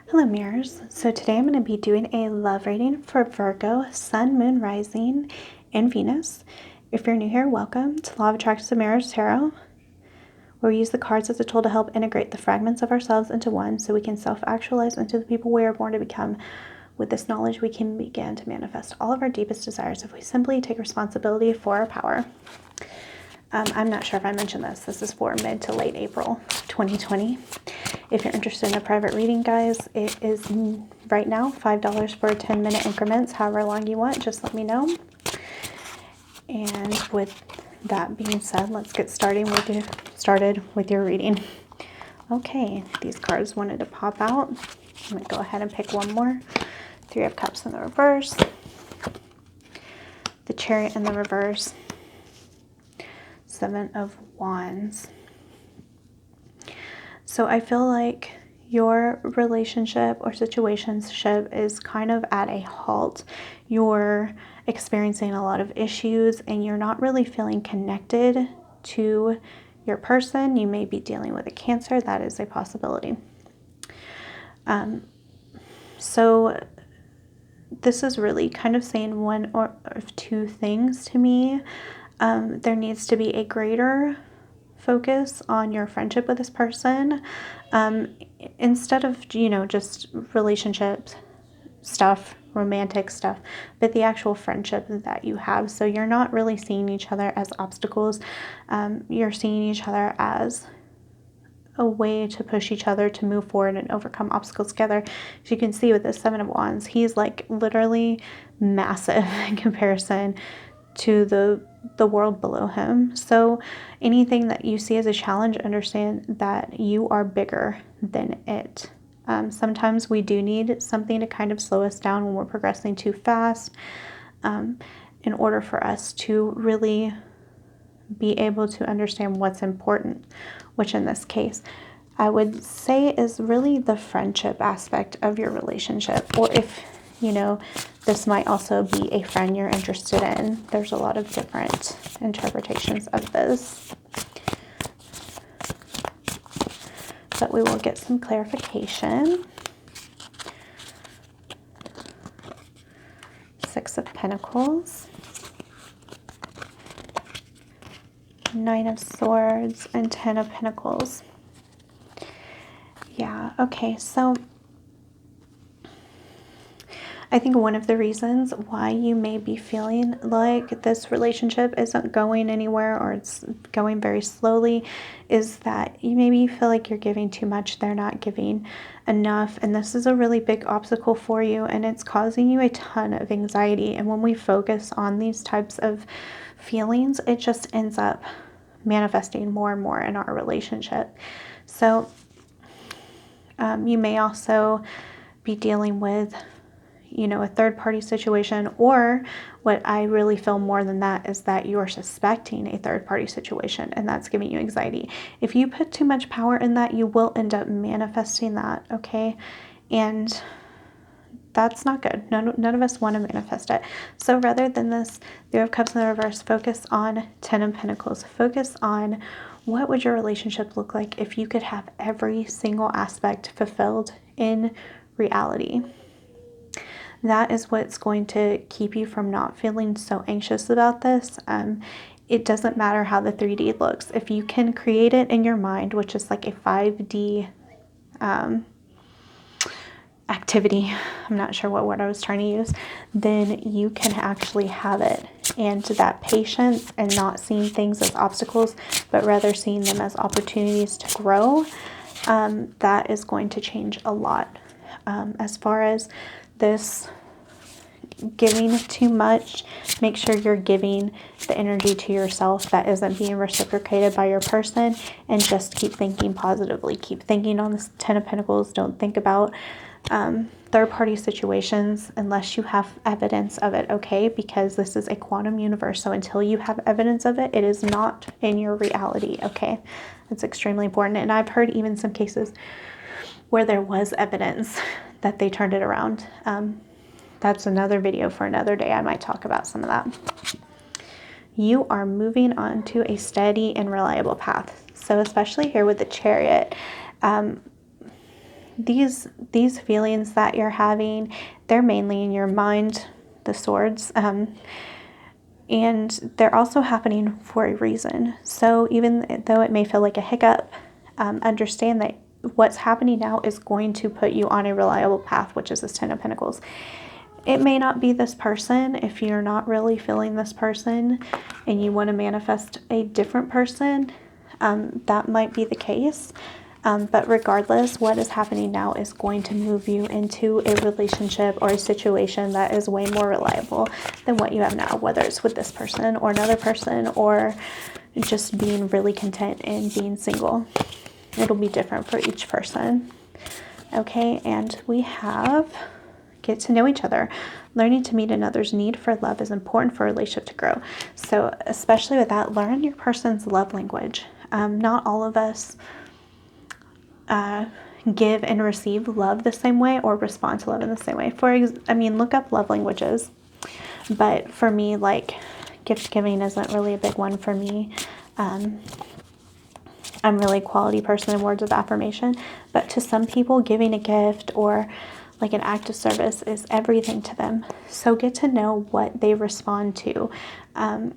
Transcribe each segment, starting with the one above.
Hello mirrors. So today I'm going to be doing a love reading for Virgo, Sun, Moon, Rising, and Venus. If you're new here, welcome to Law of Attraction of Mirrors Tarot, where we use the cards as a tool to help integrate the fragments of ourselves into one so we can self-actualize into the people we are born to become. With this knowledge, we can begin to manifest all of our deepest desires if we simply take responsibility for our power. I'm not sure if I mentioned this. This is for mid to late April 2020. If you're interested in a private reading, guys, it is right now $5 for 10-minute increments. However long you want, just let me know. And with that being said, let's get started with your reading. Okay, these cards wanted to pop out. I'm going to go ahead and pick one more. Three of Cups in the reverse. The Chariot in the reverse. Seven of Wands. So I feel like your relationship or situationship is kind of at a halt. You're experiencing a lot of issues and you're not really feeling connected to your person. You may be dealing with a Cancer. That is a possibility. So this is really kind of saying one or two things to me. There needs to be a greater focus on your friendship with this person, instead of, just relationship stuff, romantic stuff, but the actual friendship that you have. So you're not really seeing each other as obstacles. You're seeing each other as a way to push each other to move forward and overcome obstacles together. As you can see with the Seven of Wands, he's like literally massive in comparison to the world below him. So anything that you see as a challenge, understand that you are bigger than it. Sometimes we do need something to kind of slow us down when we're progressing too fast, in order for us to really be able to understand what's important, which in this case I would say is really the friendship aspect of your relationship. Or if this might also be a friend you're interested in. There's a lot of different interpretations of this, but we will get some clarification. Six of Pentacles, Nine of Swords, and Ten of Pentacles. Yeah, okay, so I think one of the reasons why you may be feeling like this relationship isn't going anywhere, or it's going very slowly, is that you maybe feel like you're giving too much, they're not giving enough, and this is a really big obstacle for you, and it's causing you a ton of anxiety. And when we focus on these types of feelings, it just ends up manifesting more and more in our relationship. So you may also be dealing with a third-party situation, or what I really feel more than that is that you are suspecting a third-party situation, and that's giving you anxiety. If you put too much power in that, you will end up manifesting that, okay? And that's not good. None of us want to manifest it. So rather than this Three of Cups in the reverse, focus on Ten of Pentacles. Focus on what would your relationship look like if you could have every single aspect fulfilled in reality. That is what's going to keep you from not feeling so anxious about this. It doesn't matter how the 3D looks. If you can create it in your mind, which is like a 5D activity, I'm not sure what word I was trying to use, then you can actually have it. And that patience and not seeing things as obstacles, but rather seeing them as opportunities to grow, that is going to change a lot. As far as this giving too much, make sure you're giving the energy to yourself that isn't being reciprocated by your person, and just keep thinking positively. Keep thinking on this Ten of Pentacles. Don't think about third-party situations unless you have evidence of it, okay? Because this is a quantum universe, so until you have evidence of it, it is not in your reality, okay? It's extremely important. And I've heard even some cases where there was evidence that they turned it around. That's another video for another day. I might talk about some of that. You are moving on to a steady and reliable path. So especially here with the Chariot, these feelings that you're having, they're mainly in your mind, the swords, and they're also happening for a reason. So even though it may feel like a hiccup, understand that what's happening now is going to put you on a reliable path, which is this Ten of Pentacles. It may not be this person if you're not really feeling this person and you want to manifest a different person. That might be the case. But regardless, what is happening now is going to move you into a relationship or a situation that is way more reliable than what you have now, whether it's with this person or another person or just being really content and being single. It'll be different for each person. Okay, and we have get to know each other. Learning to meet another's need for love is important for a relationship to grow. So especially with that, learn your person's love language. Not all of us give and receive love the same way or respond to love in the same way. Look up love languages. But for me, like, gift giving isn't really a big one for me. I'm really a quality person in words of affirmation. But to some people, giving a gift or like an act of service is everything to them. So get to know what they respond to. And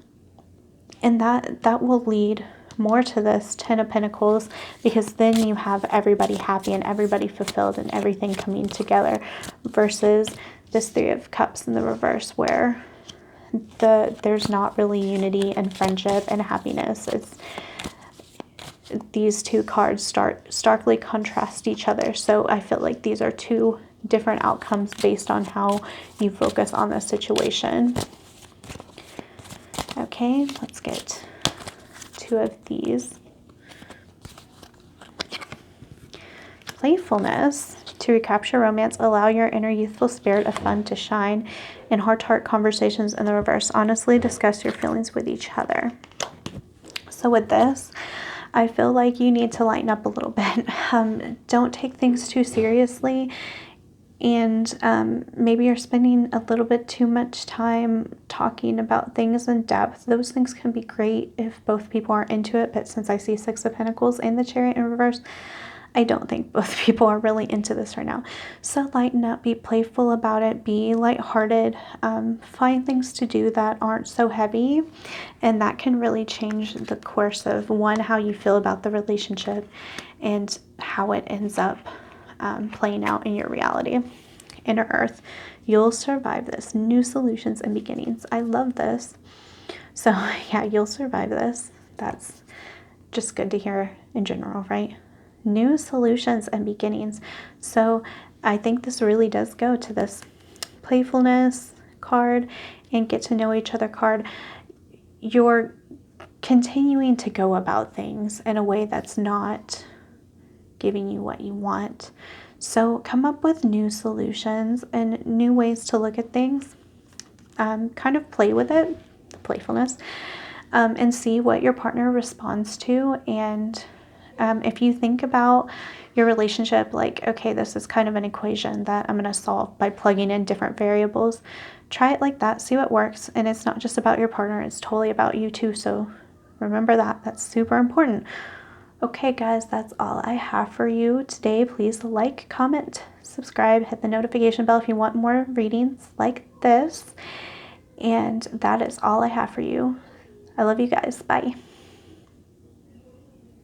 that will lead more to this Ten of Pentacles, because then you have everybody happy and everybody fulfilled and everything coming together, versus this Three of Cups in the reverse, where there's not really unity and friendship and happiness. These two cards starkly contrast each other. So I feel like these are two different outcomes based on how you focus on the situation. Okay, let's get two of these. Playfulness. To recapture romance, allow your inner youthful spirit of fun to shine in heart-to-heart conversations in the reverse. Honestly discuss your feelings with each other. So with this, I feel like you need to lighten up a little bit. Don't take things too seriously. And maybe you're spending a little bit too much time talking about things in depth. Those things can be great if both people are into it. But since I see Six of Pentacles and the Chariot in reverse, I don't think both people are really into this right now. So lighten up, be playful about it, be lighthearted, find things to do that aren't so heavy. And that can really change the course of, one, how you feel about the relationship and how it ends up playing out in your reality. Inner Earth, you'll survive this. New solutions and beginnings. I love this. So yeah, you'll survive this. That's just good to hear in general, right? New solutions and beginnings. So I think this really does go to this playfulness card and get to know each other card. You're continuing to go about things in a way that's not giving you what you want. So come up with new solutions and new ways to look at things. Kind of play with it, playfulness, and see what your partner responds to. And if you think about your relationship like, okay, this is kind of an equation that I'm going to solve by plugging in different variables, try it like that, see what works. And it's not just about your partner, it's totally about you too. So remember that. That's super important. Okay, guys, that's all I have for you today. Please like, comment, subscribe, hit the notification bell if you want more readings like this. And that is all I have for you. I love you guys. Bye.